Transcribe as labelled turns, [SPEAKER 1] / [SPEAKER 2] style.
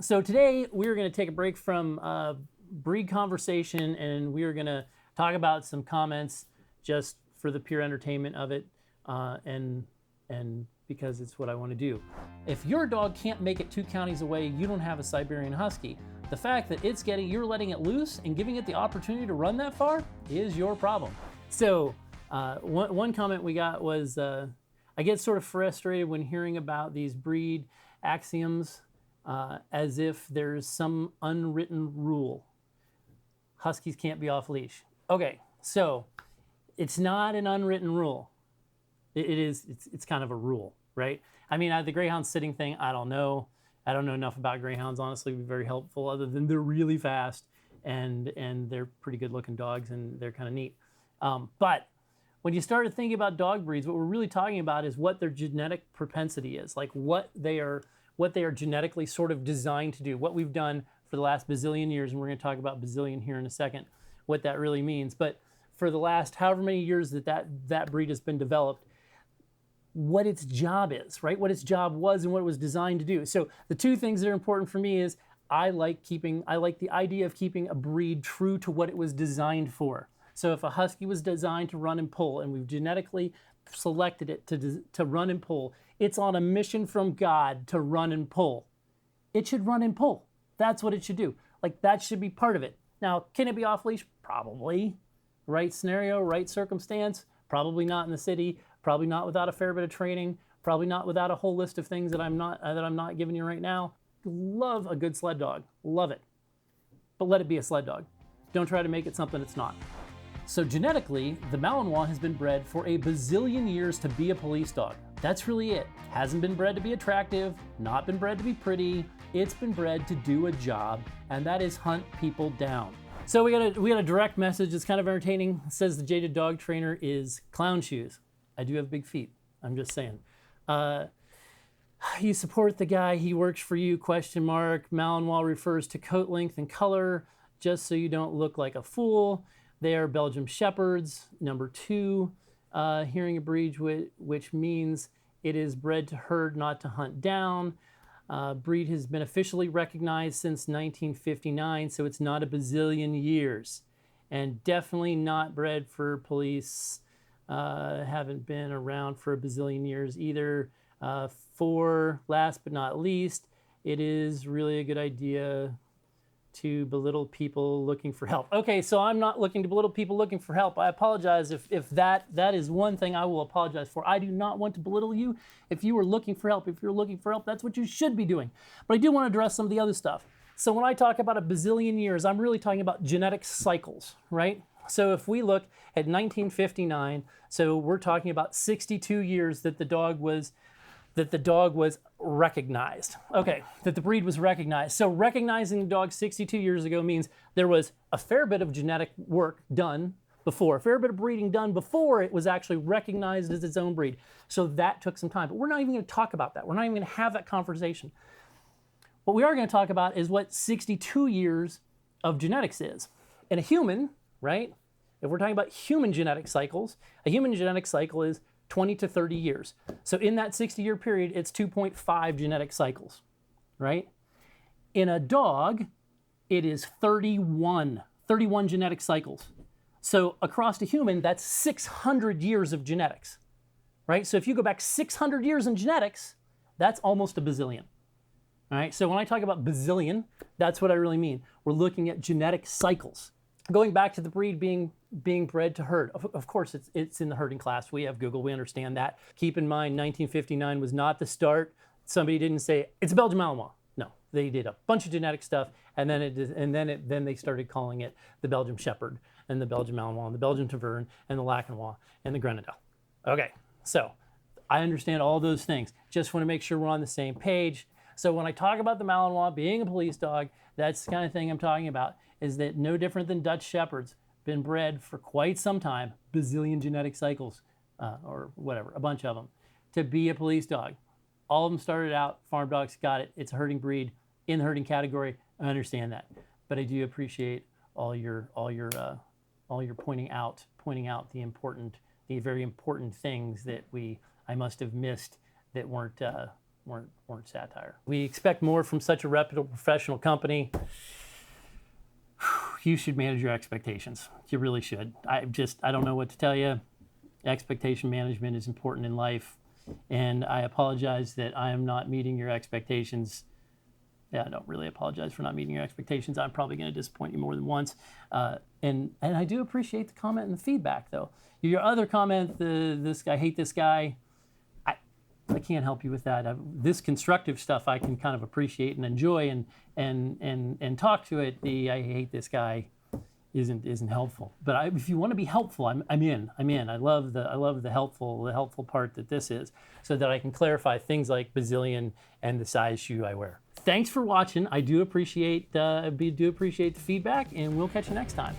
[SPEAKER 1] So today we're going to take a break from breed conversation, and we are going to talk about some comments just for the pure entertainment of it, and because it's what I want to do. If your dog can't make it 2 counties away, you don't have a Siberian Husky. The fact that you're letting it loose and giving it the opportunity to run that far is your problem. So one comment we got was, I get sort of frustrated when hearing about these breed axioms as if there's some unwritten rule. Huskies can't be off leash. Okay, so it's not an unwritten rule. It's kind of a rule, right? I mean, the greyhound sitting thing, I don't know. I don't know enough about greyhounds, honestly, to be very helpful, other than they're really fast and they're pretty good looking dogs and they're kind of neat. But when you start thinking about dog breeds, what we're really talking about is what their genetic propensity is, like what they are genetically sort of designed to do, what we've done for the last bazillion years, and we're going to talk about bazillion here in a second, what that really means. But for the last however many years that breed has been developed, what its job is, right? What its job was and what it was designed to do. So the two things that are important for me is I like the idea of keeping a breed true to what it was designed for. So if a Husky was designed to run and pull, and we've genetically selected it to run and pull, it's on a mission from God to run and pull. It should run and pull. That's what it should do. Like, that should be part of it. Now, can it be off leash? Probably. Right scenario, right circumstance? Probably not in the city. Probably not without a fair bit of training. Probably not without a whole list of things that I'm not giving you right now. Love a good sled dog. Love it. But let it be a sled dog. Don't try to make it something it's not. So genetically, the Malinois has been bred for a bazillion years to be a police dog. That's really it. Hasn't been bred to be attractive, not been bred to be pretty. It's been bred to do a job, and that is hunt people down. So we got a direct message that's kind of entertaining. It says the Jaded dog trainer is clown shoes. I do have big feet. I'm just saying. You support the guy. He works for you, ? Malinois refers to coat length and color, just so you don't look like a fool. They are Belgian Shepherds. Number 2, hearing a breed which means it is bred to herd, not to hunt down. Breed has been officially recognized since 1959, so it's not a bazillion years. And definitely not bred for police. Haven't been around for a bazillion years either. 4, last but not least, it is really a good idea to belittle people looking for help. Okay, so I'm not looking to belittle people looking for help. I apologize if that is one thing I will apologize for. I do not want to belittle you. If you are looking for help, that's what you should be doing. But I do want to address some of the other stuff. So when I talk about a bazillion years, I'm really talking about genetic cycles, right? So if we look at 1959, so we're talking about 62 years that the dog was recognized. Okay, that the breed was recognized. So recognizing the dog 62 years ago means there was a fair bit of genetic work done before, a fair bit of breeding done before it was actually recognized as its own breed. So that took some time, but we're not even going to talk about that. We're not even going to have that conversation. What we are going to talk about is what 62 years of genetics is. In a human, right? If we're talking about human genetic cycles, a human genetic cycle is 20 to 30 years. So in that 60-year period, it's 2.5 genetic cycles, right? In a dog, it is 31 genetic cycles. So across a human, that's 600 years of genetics, right? So if you go back 600 years in genetics, that's almost a bazillion, all right? So when I talk about bazillion, that's what I really mean. We're looking at genetic cycles. Going back to the breed being bred to herd, of course it's in the herding class. We have Google, we understand that. Keep in mind, 1959 was not the start. Somebody didn't say it's a Belgian Malinois. No, they did a bunch of genetic stuff, and then they started calling it the Belgian Shepherd and the Belgian Malinois and the Belgian Taverne and the Lacanois and the Grenadille. Okay, so I understand all those things. Just want to make sure we're on the same page. So when I talk about the Malinois being a police dog, that's the kind of thing I'm talking about. Is that no different than Dutch Shepherds, been bred for quite some time, bazillion genetic cycles, or whatever, a bunch of them, to be a police dog. All of them started out, farm dogs, got it. It's a herding breed in the herding category. I understand that, but I do appreciate all your pointing out the very important things that I must have missed that weren't weren't satire. We expect more from such a reputable professional company. You should manage your expectations. You really should. I don't know what to tell you. Expectation management is important in life, and I apologize that I am not meeting your expectations. Yeah, I don't really apologize for not meeting your expectations. I'm probably going to disappoint you more than once. And I do appreciate the comment and the feedback, though. Your other comment, I hate this guy, I can't help you with that. This constructive stuff I can kind of appreciate and enjoy and talk to it. The I hate this guy isn't helpful. But if you want to be helpful, I'm in. I love the helpful part that this is, so that I can clarify things like bazillion and the size shoe I wear. Thanks for watching. I do appreciate the feedback, and we'll catch you next time.